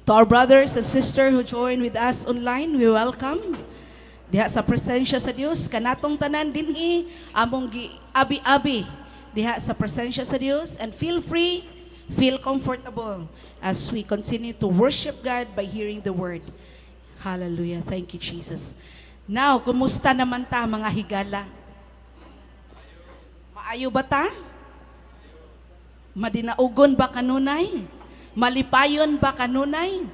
To our brothers and sisters who join with us online, we welcome. Diha sa presensya sa Dios, kanatong tanan dinhi among abi-abi diha sa presensya sa Dios, and feel free, feel comfortable as we continue to worship God by hearing the word. Hallelujah. Thank you, Jesus. Now, kumusta naman ta mga higala? Maayo ba ta? Madinaugon ba kanunay? Malipayon ba kanunay?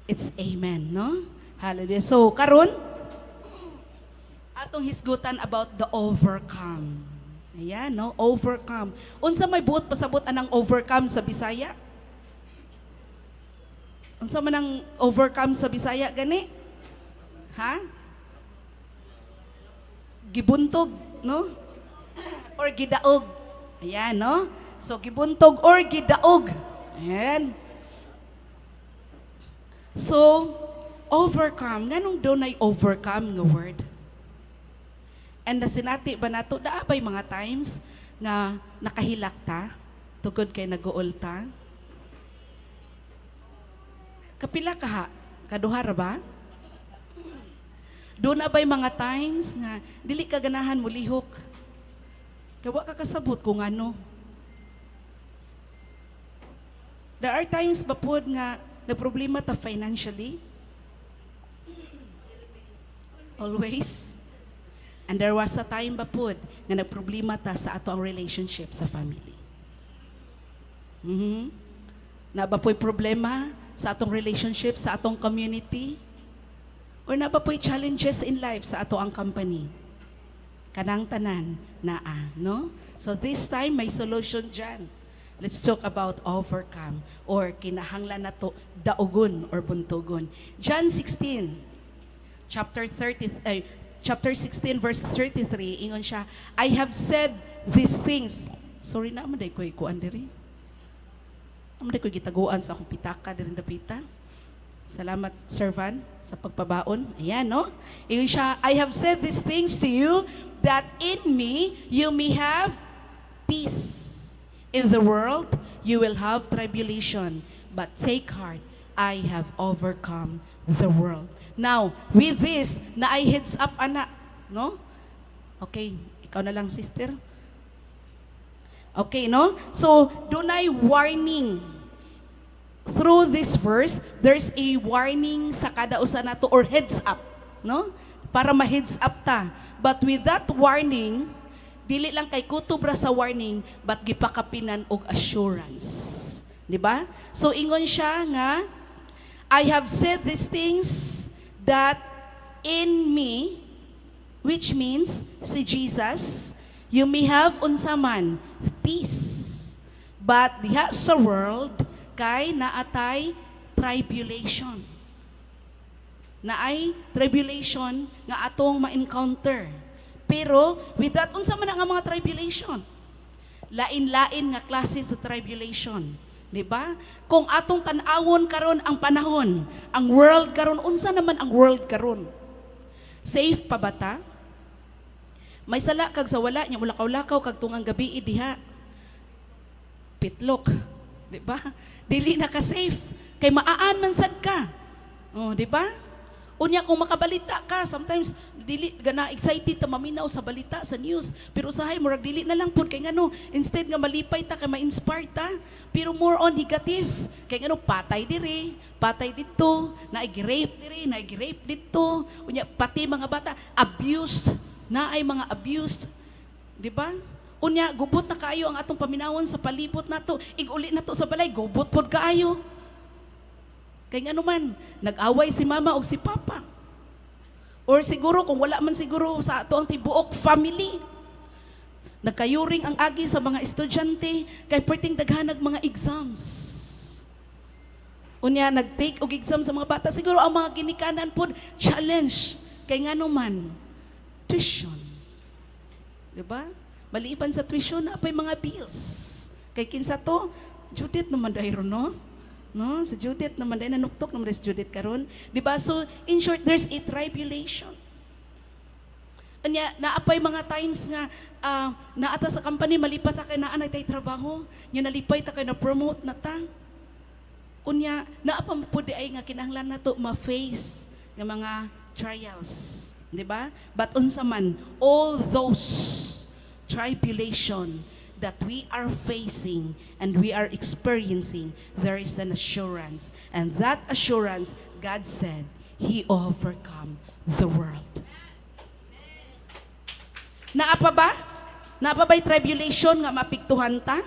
It's amen, no? Hallelujah. So, karon atong hisgutan about the overcome. Ayan, no? Overcome. Unsa may buot pasabot anang overcome sa Bisaya? Unsa man ang overcome sa Bisaya gani? Ha? Gibuntog, no? Or gidaog. Ayan, no? So, gibuntog or gidaog. Ayan. So, overcome. Nganong doon ay overcome nga word? And nasinati ba nato, daabay mga times nga nakahilak ta, tugod kay nag-uol ta? Kapila ka ha? Kaduhar ba? Doon na ba'y mga times nga dili ka ganahan mo lihok? Kawa ka kasabot kung ano. There are times ba po nga nagproblema ta financially? Always. And there was a time ba po nga nagproblema ta sa ato ang relationship sa family. Na ba po'y problema sa atong relationship, sa atong community? Or na ba po'y challenges in life sa ato ang company? Kanang tanan naa, no? So this time may solution dyan. Let's talk about overcome or kinahanglan nato daugon or buntugon. John 16 chapter 16 verse 33 ingon siya, I have said these things. Sorry na man day ko ikuan diri. Aman day ko gitaguan sa akong pitaka diri dapita. Salamat, servant, sa pagpabaon. Ayan, no? Ingon siya, I have said these things to you that in me you may have peace. In the world you will have tribulation, but take heart, I have overcome the world. Now, with this, na I heads up anak, no? Okay, ikaw na lang sister. Okay, no? So, doon ay warning. Through this verse, there's a warning sa kada usa nato or heads up, no? Para ma-heads up ta. But with that warning, dili lang kay kutubra sa warning, but gipakapinan og assurance. Di ba? So ingon siya nga, I have said these things that in me, which means si Jesus, you may have unsa man peace. But diha sa world kay naatay tribulation. Naay tribulation nga atong ma-encounter. Pero with that unsa man ang mga tribulation? Lain-lain nga klase sa tribulation, di ba? Kung atong tan-awon karon ang panahon, ang world karon, unsa naman ang world karon? Safe pa ba ta? May sala kag sa wala nya mulakaw-lakaw kag tungang gabi diha. Pitlok, di ba? Dili na ka safe kay maaan man sad ka. Oh, di ba? Unya kung makabalita ka, sometimes dili gana excited ta maminaw sa balita sa news, pero usahay murag dili na lang pud kay ngano, instead nga malipay ta kay ma-inspire ta, pero more on negative. Kay ngano patay diri, patay dito, naigi-rape diri, naigi-rape dito. Unya pati mga bata abused, naay mga abused, di ba? Unya gubot na kaayo ang atong paminawon sa palibot nato, iguli nato sa balay, gubot pod kaayo. Kay nga naman, nag-away si mama o si papa. Or siguro, kung wala man siguro sa ato ang tibuok family, nagkayuring ang agi sa mga estudyante, kay perting daghanag mga exams. Unya, nag-take og exam sa mga bata, siguro ang mga ginikanan po, challenge. Kay nga naman, tuition. Diba? Maliban sa tuition, apay mga bills. Kay kinsa to, Judith naman dahil no? No, si Judith naman din nanuktok naman si Judith karon, di ba? So in short, there's a tribulation. Anya, naapay mga times nga, naata sa company, malipat ta kay naanay tay trabaho, nya nalipay ta kay na-promote na ta. Unya, naapa mo po di ay nga kinahanglan na to ma-face ng mga trials. Di ba? But unsa man, all those tribulation that we are facing and we are experiencing, there is an assurance. And that assurance, God said, He overcome the world. Naapa ba? Naapa ba'y tribulation nga mapiktuhan ta?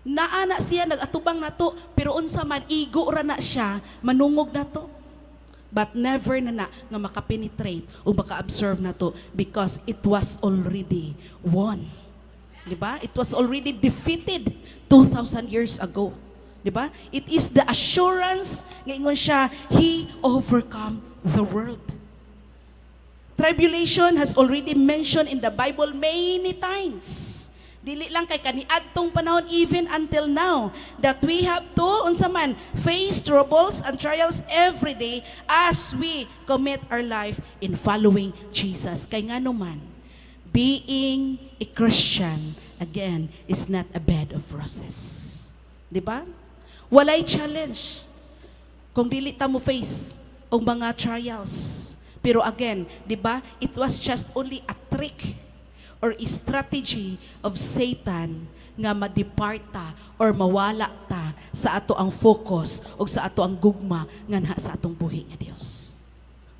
Naana siya, nagatubang na to, pero unsa man, igo ra na siya, manungog na to. But never na nga makapenetrate o maka-observe na to because it was already won. Diba? It was already defeated 2,000 years ago. Diba? It is the assurance, ngayon siya, He overcome the world. Tribulation has already mentioned in the Bible many times. Dili lang kay kaniadtong panahon, even until now, that we have to, unsa man, face troubles and trials every day as we commit our life in following Jesus. Kay ngano man, being a Christian, again, is not a bed of roses. Di ba? Walay challenge kung dili ta mo face ang mga trials. Pero again, di ba, it was just only a trick or a strategy of Satan nga ma-depart ta or mawala ta sa ato ang focus o sa ato ang gugma nga sa atong buhi nga Dios.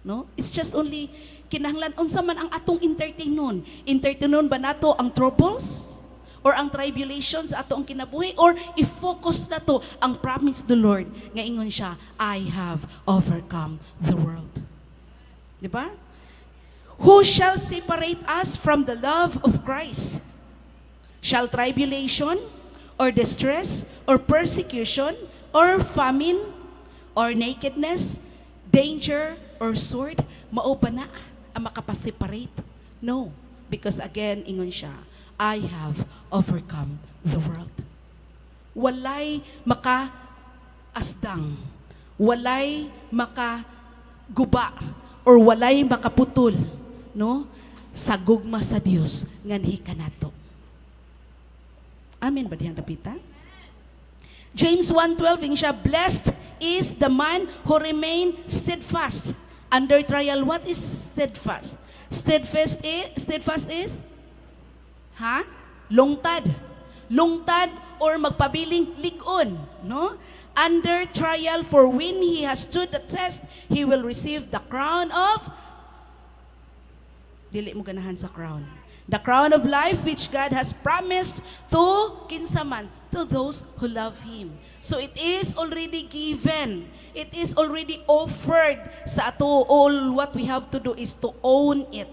No? It's just only kinahanglan unsa man ang atong entertainon. Entertainon ba nato ang troubles or ang tribulations sa ato ang kinabuhi or i-focus nato ang promise the Lord nga ingon siya, I have overcome the world. Di ba? Who shall separate us from the love of Christ? Shall tribulation, or distress, or persecution, or famine, or nakedness, danger, or sword? Mao ba na ang makapaseparate? No. Because again, ingon siya, I have overcome the world. Walay maka-asdang, walay maka-guba, or walay makaputol, no, sa gugma sa Dios nganhi kanato. Amen ba diyang dapita? James 1:12 ing siya, blessed is the man who remain steadfast under trial. What is steadfast? Steadfast is lungtad. Lungtad or magpabiling lig-on, no? Under trial, for when he has stood the test, he will receive the crown of, dili mo ganahan sa crown, the crown of life which God has promised to kinsaman, to those who love Him. So it is already given. It is already offered sa ato. All what we have to do is to own it.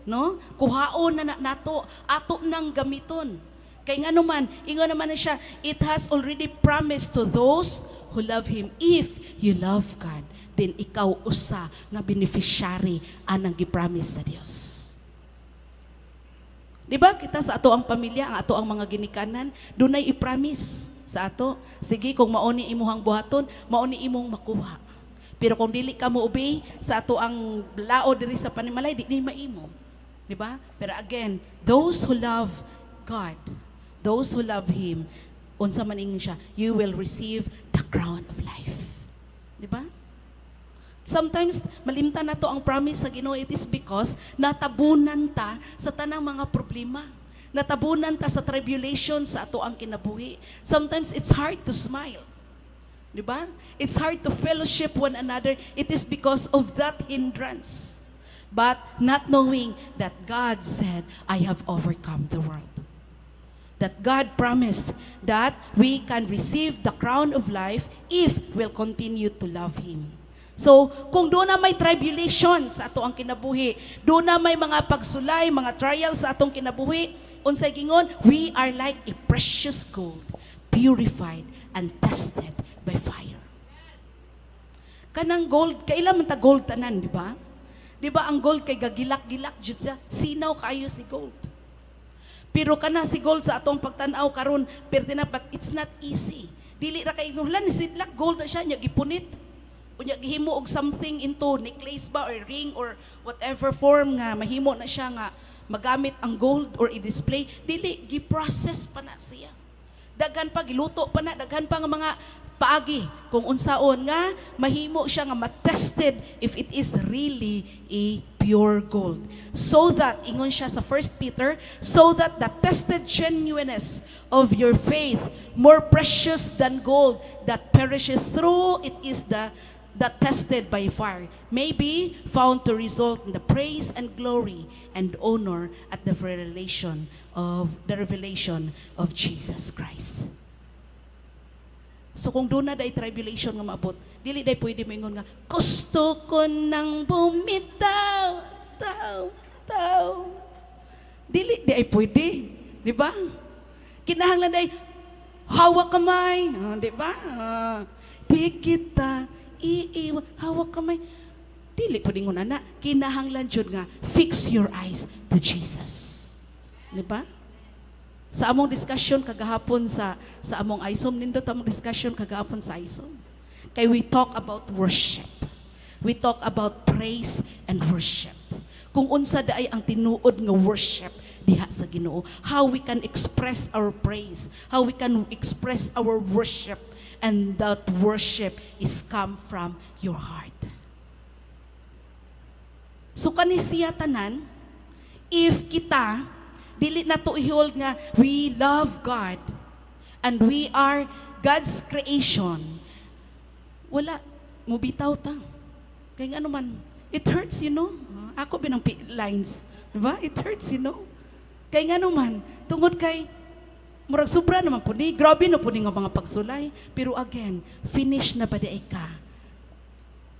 No? Kuhaon na nato, ato nang gamiton. Kay nga naman, ingon naman na siya, it has already promised to those who love Him. If you love God, then ikaw usa nga beneficiary anang gipromise sa Dios. Diba kita sa ato ang pamilya, ang ato ang mga ginikanan, dunay i-promise sa ato. Sige, kung mauni imuhang buhaton, mauni imong makuha. Pero kung dili ka mo obey sa ato ang lao diri sa panimalay, di maimo. Diba? Pero again, those who love God, those who love Him, unsa man ingin siya, you will receive the crown of life. Diba? Sometimes, malimtan na to ang promise sa Ginoo. It is because natabunan ta sa tanang mga problema. Natabunan ta sa tribulation sa ato ang kinabuhi. Sometimes, it's hard to smile. Diba? It's hard to fellowship one another. It is because of that hindrance. But not knowing that God said, I have overcome the world. That God promised that we can receive the crown of life if we'll continue to love Him. So, kung doon na may tribulation sa ato ang kinabuhi, doon na may mga pagsulay, mga trials sa atong kinabuhi, unsay gingon, we are like a precious gold, purified and tested by fire. Kanang gold, kailan man ta gold tanan, di ba? Di ba ang gold kay gagilak-gilak jud siya, sinaw kayo si gold. Pero kana si gold sa atong pagtan-aw karon, pero but it's not easy. Dili ra kay ingnon ni sidlak gold na siya nya gipunit. unya gihimo og something into necklace ba or ring or whatever form nga mahimo na siya nga magamit ang gold or i-display, dili gi-process pa na siya. Daghan pa giluto pa na, daghan pa nga mga paagi kung unsaon nga mahimo siya nga matested if it is really a pure gold. So that, ingon siya sa 1 Peter, so that the tested genuineness of your faith, more precious than gold that perishes through it is that tested by fire, may be found to result in the praise and glory and honor at the revelation of Jesus Christ. So kung doon na day tribulation nga maabot, dili day pwede mo ingon nga, gusto ko nang bumitaw, taw. Dili di ay pwede, di ba? Kinahanglan day hawak kamay, di ba? Di kita iiwan, hawak kamay. Dili pwede ngon ana, kinahanglan jud nga fix your eyes to Jesus. Di ba? Sa among discussion kagahapon sa among ISOM, nindot among discussion kagahapon sa ISOM. Kay we talk about worship. We talk about praise and worship. Kung unsa daay ang tinuod nga worship diha sa Ginoo, how we can express our praise, how we can express our worship, and that worship is come from your heart. So kani siya tanan, if kita dili na to i-hold nga we love God and we are God's creation, wala mo bitaw ta. Kay nga naman, it hurts, you know. Ako binang lines, di ba? It hurts, you know. Kay nga naman, tungod kay murag sobra naman po ni, grabe na po ni nga mga pagsulay, pero again, finish na ba di ka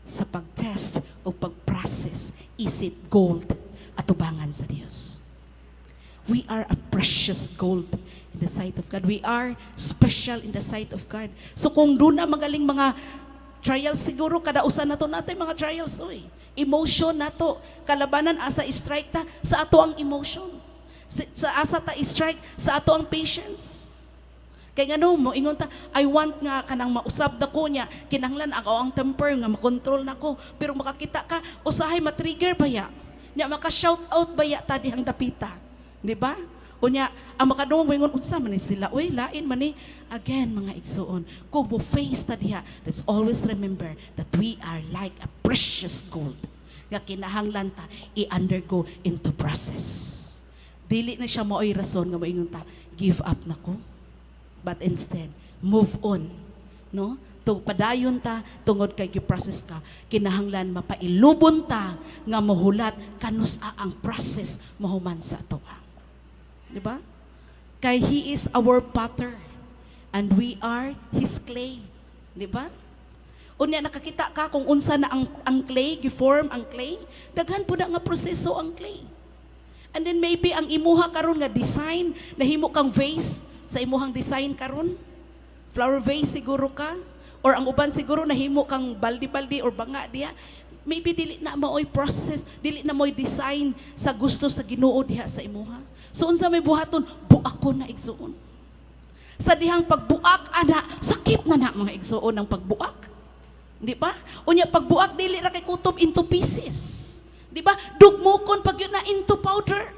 sa pag-test o pag-process isip gold at ubangan sa Dios. We are a precious gold in the sight of God. We are special in the sight of God. So kung doon na magaling mga trials, siguro kadausan na to natin mga trials, oy. Emotion na to. Kalabanan asa strike ta sa ato ang emotion. Sa asa ta strike sa ato ang patience. Kaya nga no, mo ingon ta, I want nga kanang mausab na ko niya, kinahanglan ako ang temper nga makontrol na ko. Pero makakita ka, usahay matrigger ba ya? Nya maka-shout out ba ya ta dihang dapita? Di ba? Unya, ang makadungog mo ingon, unsa man ni sila? Uy, lain man ni. Again, mga igsuon, kung mo face ta diha, let's always remember that we are like a precious gold nga kinahanglan ta i-undergo into process. Dili na siya maoy rason nga moingon ta, give up na ko. But instead, move on. No? Padayon ta, tungod kay gi-process ka, kinahanglan mapailubon ta nga mahulat kanus ang process mahuman sa atoa. Di ba? Kay He is our potter and we are His clay. Di ba? Unya nakakita ka kung unsa na ang clay, gi-form ang clay, daghan po na nga proseso ang clay. And then maybe ang imuha karon nga design, nahimo kang vase sa imuhang design karon, flower vase siguro ka, or ang uban siguro nahimo kang baldi-baldi or banga diha. Maybe dili na maoy process, dili na mo'y design sa gusto sa Ginoo diha sa imuha. So unsa may buhaton, buak ko na igsuon. Sa dihang pagbuak ana, sakit na mga igsuon ang pagbuak. Di ba? Unya pagbuak dili ra kay kutob into pieces. Di ba? Dugmokon pag yun na into powder.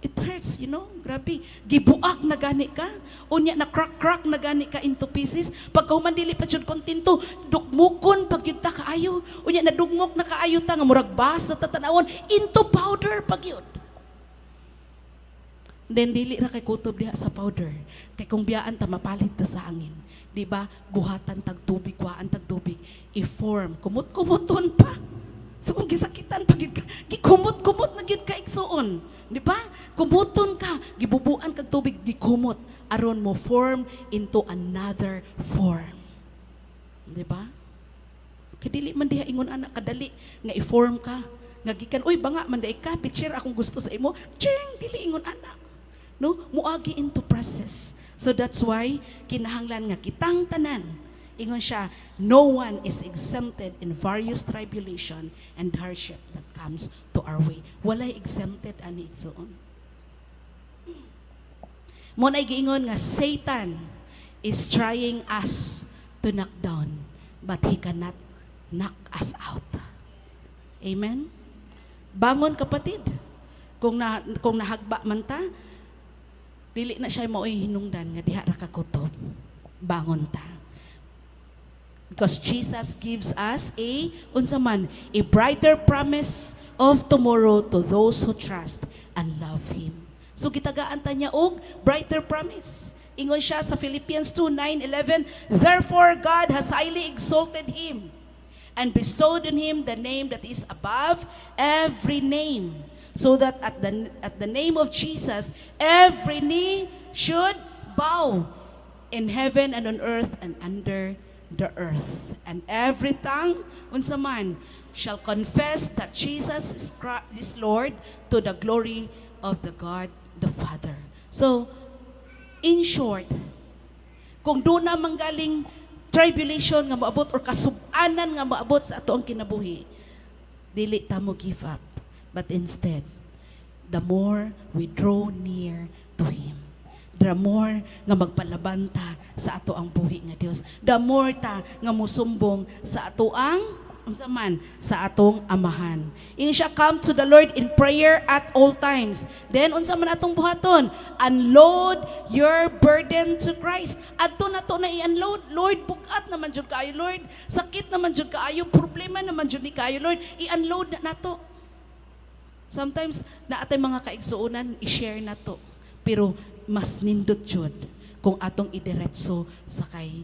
It hurts, you know? Grabe. Gibuak na gani ka. Unya na crack na gani ka into pieces. Pagka human dili pa jud kontento, dugmokon pag yun ta kaayo. Unya na dugmok na kaayo ta nga murag bas na tatanawon into powder pag yun. Then dili ra kay kutob diha sa powder. Kay kung biyaan ta mapalit ta sa hangin. Di ba? Buhatan tag tubig, waan tag tubig, i-form, kumot-kumoton pa. So kung gisakitan pag gikumot-kumot na gid ka igsuon. Di ba? Kumuton ka, gibubuan kag tubig, gikumot aron mo form into another form. Di ba? Kay dili man diha ingon anak kadali nga i-form ka. Nga gikan, uy banga man dai ka, picture akong gusto sa imo. Ching, dili ingon anak. No, muagi into process. So that's why kinahanglan nga kitang tanan, ingon siya, no one is exempted in various tribulation and hardship that comes to our way. Walay exempted ani igsuon. Mo na giingon nga Satan is trying us to knock down, but he cannot knock us out. Amen? Bangon kapatid. Kung nahagba man ta, dili na siya mao'y hinungdan nga diha ra ka kutob. Bangon ta. Because Jesus gives us a brighter promise of tomorrow to those who trust and love Him. So gitagaan ta niya og brighter promise. Ingon siya sa Philippians 2:9-11, therefore God has highly exalted Him and bestowed on Him the name that is above every name, so that at the name of Jesus every knee should bow in heaven and on earth and under the earth, and every tongue unsa man shall confess that Jesus is Lord, to the glory of the God the Father. So, in short, kung doon na manggaling tribulation nga maabot or kasub-anan nga maabot sa ato ang kinabuhi, dili ta mo give up, but instead, the more we draw near to Him, the more nga magpalaban ta sa ato ang buhi nga Dios, the more ta nga musumbong sa ato ang sa atong amahan. Ingon siya, come to the Lord in prayer at all times. Then unsa man atong buhaton? Unload your burden to Christ. Adto na to na i-unload. Lord, bugat naman jud kaayo, Lord. Sakit naman jud kaayo, problema naman jud ni kaayo, Lord. I-unload na nato. Sometimes na atay mga kaigsuonan i-share na to. Pero mas nindot jud kung atong idiretso sa kay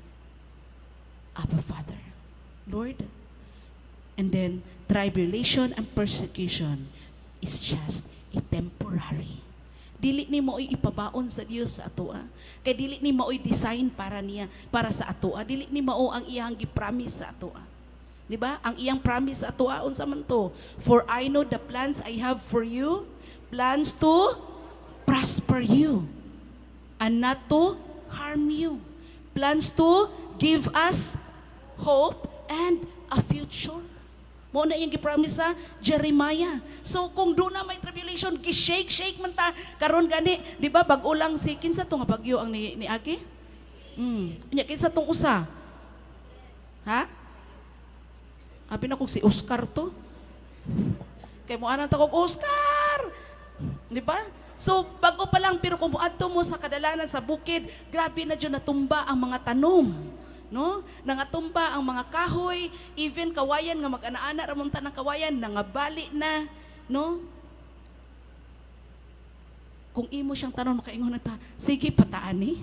Abba Father. Lord, and then, tribulation and persecution is just a temporary. Dili ni mo ipabaon sa Dios sa atoa. Kay dili ni mo design para sa atoa. Dili ni mo ang iyang gi-promise sa atoa. Di ba? Ang iyang promise sa atoa unsa man to? For I know the plans I have for you, plans to prosper you and not to harm you. Plans to give us hope and a future. Mo na yung gipromise sa Jeremiah. So kung doon na may tribulation, gi-shake man ta karon gani, di ba? Bag-o lang si kinsa to nga bagyo ang ni Aki? Nya kinsa tong usa? Ha? Abi na kog si Oscar to. Kay mo anang ta kog Oscar. Di ba? So bago pa lang, pero kung muadto mo sa kadalanan sa bukid, grabe na dyan natumba ang mga tanom. No? Nangatumba ang mga kahoy, even kawayan nga mag-ana-ana ramon ta ng kawayan, nangabali na, no? Kung imo siyang tanong makaingon na ta, sige pataani.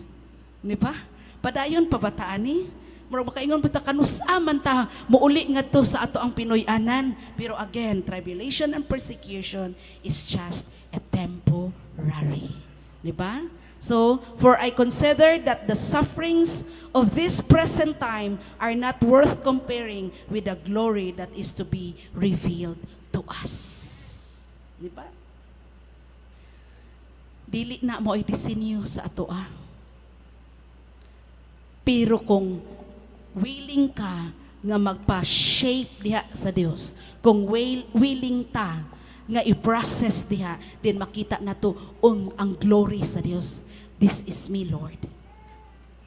Di ba? Padayon pabataani. Murag makaingon ba ta kanusaman ta muuli ngadto sa ato ang Pinoy-anan. Pero again, tribulation and persecution is just a temporary. Di ba? So, for I consider that the sufferings of this present time are not worth comparing with the glory that is to be revealed to us. Di ba? Dili na mo i-disenyo sa atoa. Pero kung willing ka nga magpa-shape diha sa Dios, kung willing ta nga i-process diha, then makita na to ang glory sa Dios. This is me, Lord.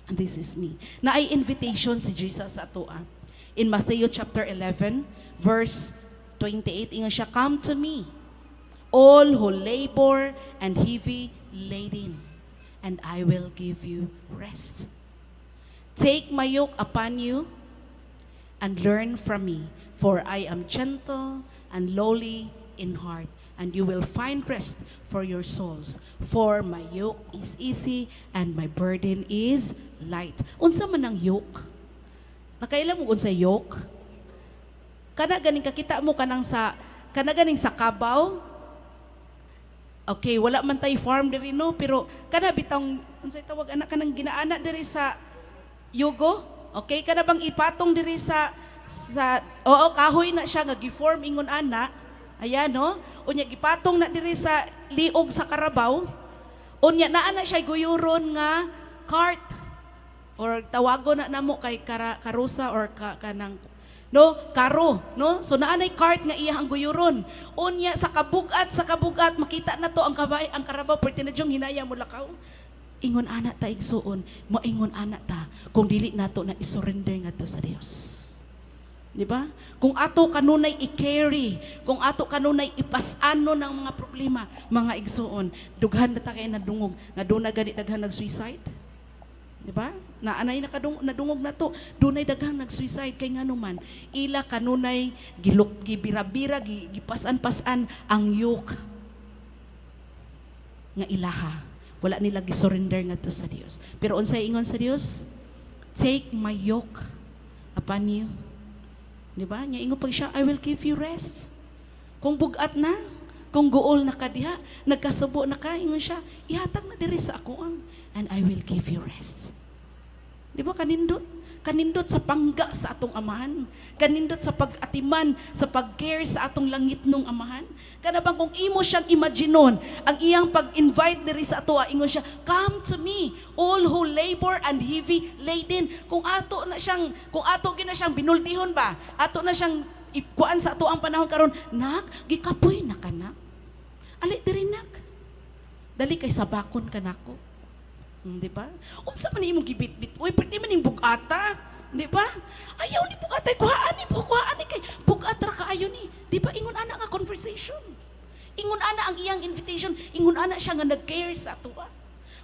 And this is me. Na ay invitation si Jesus sa atoa. In Matthew chapter 11, verse 28, ingon siya, come to me, all who labor and heavy laden, and I will give you rest. Take my yoke upon you and learn from me, for I am gentle and lowly in heart, and you will find rest for your souls. For my yoke is easy and my burden is light. Unsa man ang yoke? Nakailan mo unsa yoke? Kana ganing kakita mo kanang sa kabaw. Okay, wala man tay farm diri no, pero kana bitang unsay tawag anak kanang ginaana diri sa yugo. Okay, kana bang ipatong diri sa kahoy na siya nga gi-form ingon ana. Ayan, no? Unya, gipatong na diri sa liog sa karabaw. Unya, naa na siya guyuron nga cart. Or tawago na namo kay karusa or kanang, no? Karo, no? So, naa na'y cart nga iyang guyuron. Unya, sa kabugat, makita na to ang karabaw, perti na dyong hinaya mo lakaw. Ingon ana ta igsuon, moingon ana ta, kung dili nato na isurrender nga to sa Dios. Di ba? Kung ato kanunay i-carry, kung ato kanunay ipasano ng mga problema, mga igsuon, dughan na ta kay nadungog, nga doon na gani daghan nag-suicide. Di ba? Naanay nadungog na to, dunay daghang nag-suicide kay nganuman, ila kanunay gibira-bira, gipasan-pasan ang yoke nga ilaha. Wala nila gisurrender ngadto sa Dios. Pero unsay ingon sa Dios? Take my yoke upon you. Di ba? Nya ingon pag siya, I will give you rest. Kung bugat na, kung guol na ka diha, nagkasubo na ka, ingon siya, ihatag na diri sa ako and I will give you rest. Di ba kanindot? Kanindot sa pangga sa atong amahan. Kanindot sa pag-atiman, sa pag-care sa atong langit nung amahan. Kanabang kung imo siyang imaginon, ang iyang pag-invite diri sa ato, ingon siya, come to me, all who labor and heavy laden. Kung ato gina siyang binultihon ba, ato na siyang ikuan sa ato ang panahon karon, nak, gikapoy na ka nak. Ali diri nak. Dali kay sabakon ka nako. Di ba? Unsa man imong gibit-bit? Uy, pwede man ning bugata. Di ba? Ayaw ni bugata, kuhaan ni kay bugat ra kaayo ni. Di ba ingon ana nga conversation? Ingon ana ang iyang invitation, ingon ana siya nga nag-care sa ato.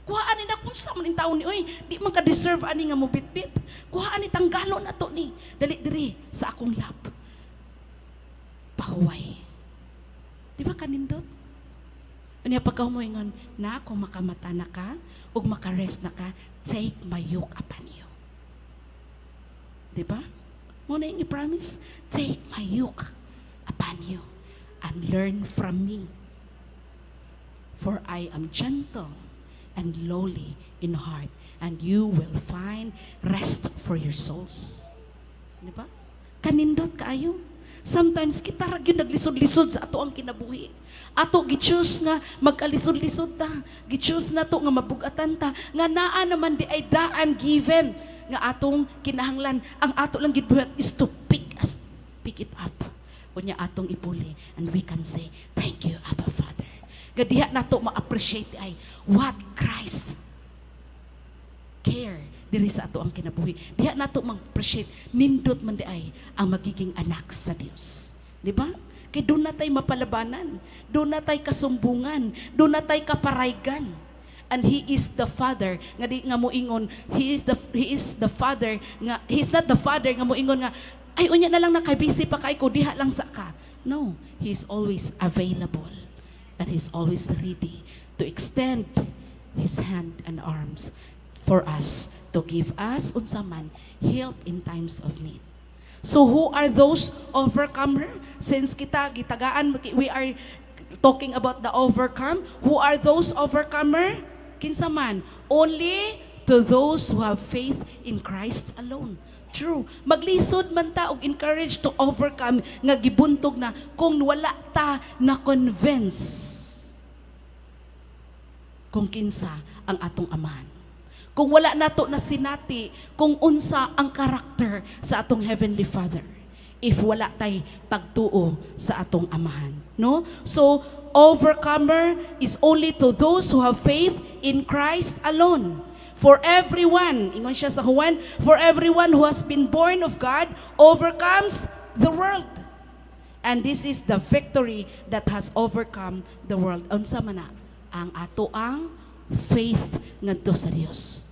Kuhaan ni na kung sa man taon ni, oy, di man ka deserve ani nga mo bit-bit. Kuhaan ni tanggalo na to ni. Dali diri sa akong lap. Pahuway. Di ba kanindot? Ano pagka mo ingon, na kung makamata na ka, ug makarest na ka, take my yoke upon you. Diba? Muna yung i-promise, take my yoke upon you and learn from me. For I am gentle and lowly in heart, and you will find rest for your souls. Diba? Kanindot kaayo. Sometimes kita ra gyud naglisod-lisod sa ato ang kinabuhi. Ato gi-choose nga magkalisod-lisod ta. Gi-choose na to nga mabugatan ta. Nga naa naman di ay daan given nga atong kinahanglan. Ang ato lang gidbuhat is to pick it up. Unya atong ipuli and we can say, thank you, Abba Father. Gadiha nato ma-appreciate ay what Christ care diri sa ato ang kinabuhi. Diha nato ma-appreciate nindot man di ay ang magiging anak sa Dios. Di ba? Kay doon na tayo mapalabanan, doon na tayo kasumbungan, doon na tayo kaparaygan. And He is the Father, nga di nga mo ingon, He is the Father, nga, He is not the Father, nga mo ingon nga, ay unya na lang na kay busy pa kay ko, diha lang sa ka. No, He is always available, and He is always ready to extend His hand and arms for us, to give us, unsa man, help in times of need. So who are those overcomer? Since kita gitagaan, we are talking about the overcome. Who are those overcomer? Kinsa man? Only to those who have faith in Christ alone. True. Maglisod man ta og encouraged to overcome nga gibuntog na kung wala ta na convince kung kinsa ang atong amahan. Kung wala nato na sinati kung unsa ang karakter sa atong Heavenly Father, if wala tay pagtuo sa atong amahan, no? So overcomer is only to those who have faith in Christ alone. For everyone, ingon siya sa Juan, for everyone who has been born of God overcomes the world. And this is the victory that has overcome the world. Unsa man na ang ato ang faith ngadto sa Dios.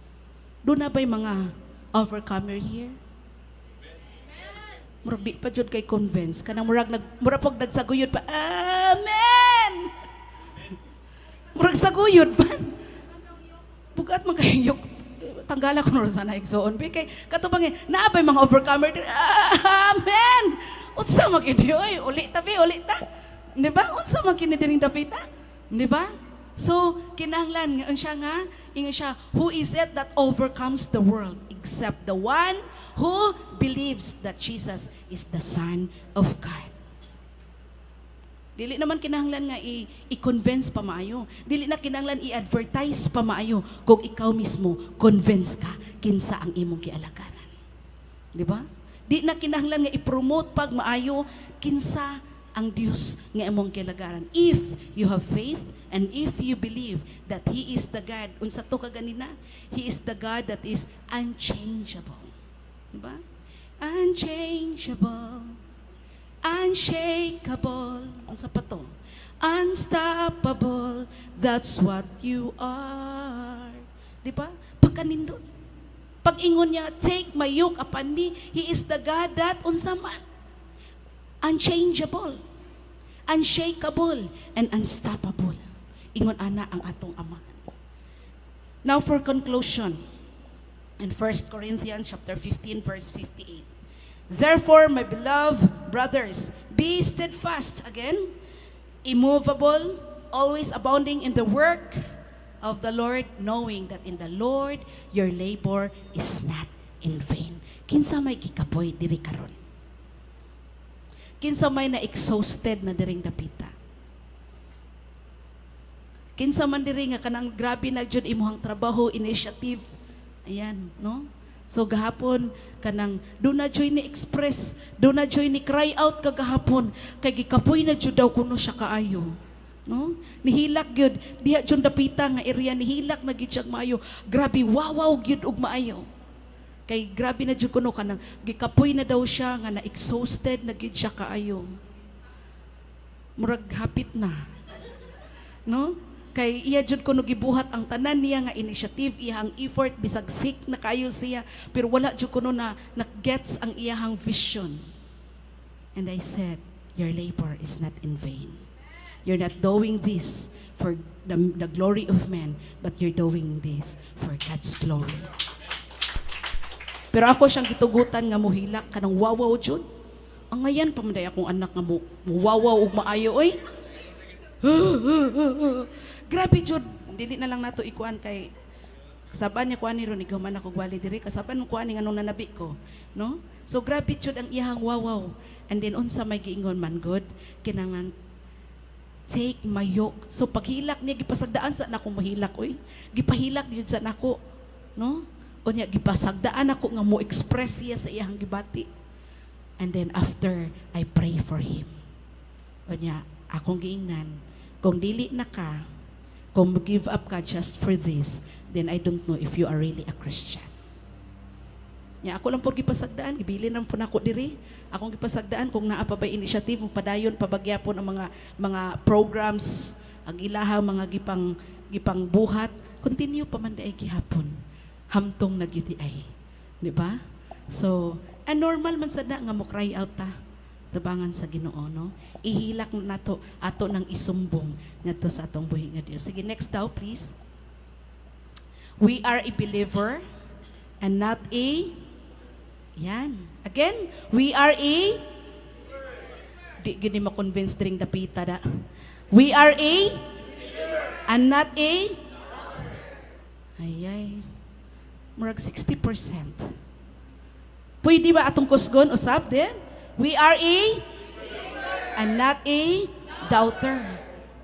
Doon na ba'y mga overcomer here? Murag di pa jud kay convince. Kanang murag pag nagsaguyod pa, Amen! Murag saguyod pa. Bugat man kayong tanggala ko na sa naigsoon. Kay katubang naabay mga overcomer din, Amen! Unsa magini oy, uli ta. Di ba? Unsa magini dining dapita? Di ba? So, kinahanglan nga siya nga, ingon siya, who is it that overcomes the world except the one who believes that Jesus is the Son of God. Dili naman kinahanglan nga i-convince pa maayo. Dili na kinahanglan i-advertise pa maayo kung ikaw mismo convince ka kinsa ang imong gialagaran. Di ba? Di na kinahanglan nga i-promote pag maayo kinsa ang Dios nga imong gialagaran. If you have faith and if you believe that He is the God, unsa to ka ganina? He is the God that is unchangeable. Diba? Unchangeable. unshakable. Unsa pa to? Unstoppable, that's what you are. Di ba? Pagkanindot. Pag ingon niya, take my yoke upon me, He is the God that unsa man. Unchangeable, unshakable, and unstoppable. Ingon ana ang atong Ama. Now for conclusion, in 1 Corinthians chapter 15, verse 58. Therefore, my beloved brothers, be steadfast, again, immovable, always abounding in the work of the Lord, knowing that in the Lord your labor is not in vain. Kinsa may gikapoy diri karon? Kinsa may na-exhausted na diring dapita? Kinsa man diri nga kanang grabe na jud imuhang trabaho, initiative. Ayan, no? So gahapon kanang do na joy ni express, do na joy ni cry out kagahapon kay gikapoy na jud daw kuno siya kaayo. No? Nihilak gyud diha jud dapita nga area, nihilak na gid siya maayo. Grabe wawaw gyud og maayo. Kay grabe na jud kuno kanang gikapoy na daw siya nga na-exhausted na gid siya kaayo. Murag hapit na. No? Kay iya jud kuno gibuhat ang tanan niya nga initiative, iyang effort, bisag sick na kayo siya, pero wala jud kuno na gets ang iyang vision. And I said, your labor is not in vain. You're not doing this for the glory of man, but you're doing this for God's glory. Pero ako siyang gitugutan nga muhilak kanang wawaw jud. Ang ngayon pamanday akong anak nga wawaw ug maayo oy. Grabe jud, dili na lang nato ikuan kay kasaban niya kuan ni ron ikaw man ako gwali diri, kasaban ng kuan nga nung nanabi ko, no? So grabe jud ang iyang wawaw. And then unsa may giingon man god, kinangan take my yoke. So paghilak niya gipasagdaan sa nako mahilak oy. Gipahilak jud sa nako, no? Unya gipasagdaan ako nga mo express siya sa iyang gibati. And then after I pray for him. Unya akong giingnan, kung dili na ka, kung give up ka just for this, then I don't know if you are really a Christian. Nya ako lang po gipasagdaan, ibili nang po nako diri. Akong gipasagdaan kung naa pa ba initiative padayon pabagyapon ang mga programs, ang ilahang mga gipang buhat, continue pa man daay gihapon. Hamtong na gid ay. Di ba? So, normal man sad na nga mo cry out ta. Tabangan sa Ginoo, no? Ihilak nato ato nang isumbong ngadto sa atong buhi nga Dios. Sige, next daw please. We are a believer and not a yan. Again, we are a di gini ma-convince dring dapita da. We are a and not a ayay. Murag 60%. Pwede ba atong kusgon usab din? We are a and not a doubter.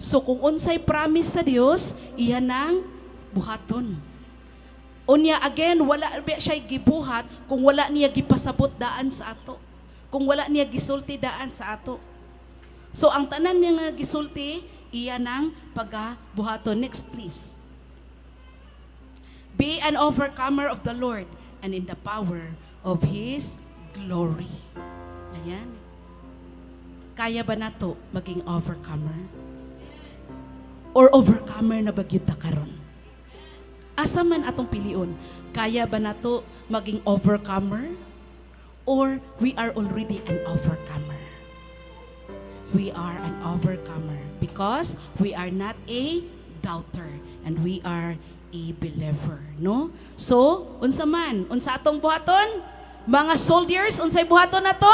So kung unsay promise sa Dios, iyan ang buhaton. Unya again, wala siya gibuhat kung wala niya gipasabot daan sa ato. Kung wala niya gisulti daan sa ato. So ang tanan niya nga gisulti, iyan ang pagabuhaton. Next please. Be an overcomer of the Lord and in the power of His glory. Ayan. Kaya ba nato maging overcomer? Or overcomer na ba gyud ta karon? Asa man atong pilion? Kaya ba nato maging overcomer? Or we are already an overcomer? We are an overcomer because we are not a doubter and we are a believer, no? So, unsa man, unsa atong buhaton? Mga soldiers, unsay buhaton nato?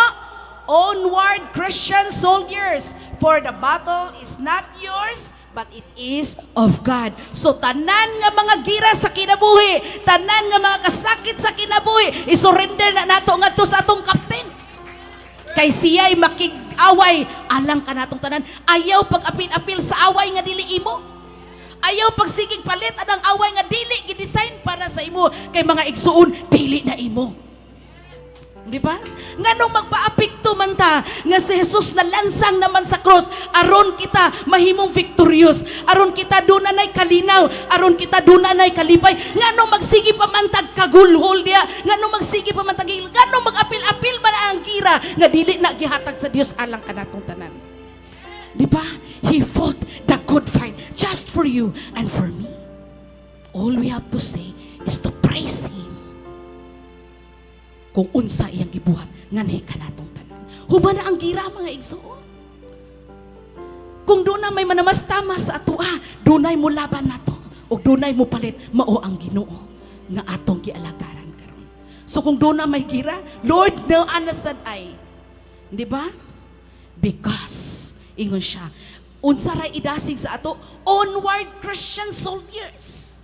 Onward, Christian soldiers, for the battle is not yours, but it is of God. So tanan nga mga gira sa kinabuhi, tanan nga mga kasakit sa kinabuhi, isurrender na nato ngadto sa atong kapten. Kay siya'y makig-away, alang ka natong tanan. Ayaw pag-apil-apil sa away nga dili imo. Ayaw pagsigig palit anang away nga dili gidesign para sa imo. Kay mga igsuon, dili na imo. Di ba? Nganong magpaapekto man ta nga si Jesus na lansang naman sa cross aron kita mahimong victorious, aron kita dunanay kalinaw, aron kita dunanay kalipay. Nganong magsigi pa man tag kagulhol dia, nganong magsigi pa man tag, nganong mag-apil-apil ba na ang gira nga dili na gihatag sa Dios alang kanatong tanan. Di ba? He fought the good fight just for you and for me. All we have to say is to praise Him. Kung unsa iyang gibuhat nganhi kanatong tanan. Humana ang gira mga igsoon. Kung doon na may manamastamas sa ato, dunay mo laban nato o dunay mo palit, mao ang Ginoo nga atong gialagaran karon. So kung doon na may gira, Lord, no anasad ay. Di ba? Because ingon siya, unsa ray idasig sa ato, onward Christian soldiers.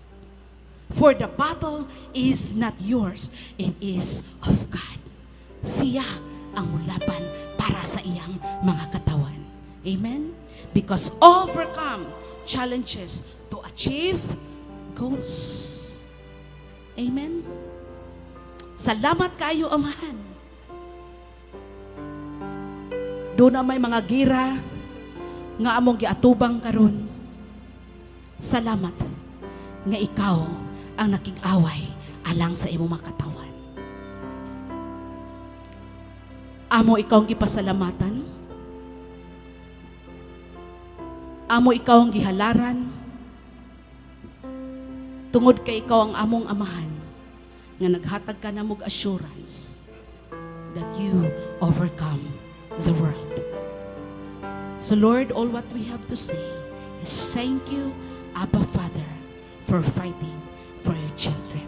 For the battle is not yours, it is of God. Siya ang mulaban para sa iyang mga katawan. Amen? Because overcome challenges to achieve goals. Amen? Salamat kayo, Amahan. Doon na may mga gira nga among giatubang karon. Salamat nga ikaw ang nakig-away alang sa imong mga katawan. Amo ikaw ang gipasalamatan. Amo ikaw ang gihalaran. Tungod kay ikaw ang among Amahan nga naghatag ka na mog assurance that you overcome the world. So Lord, all what we have to say is thank you, Abba Father, for fighting for your children.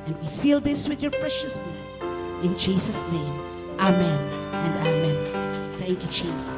And we seal this with your precious blood. In Jesus' name, amen and amen. Thank you, Jesus.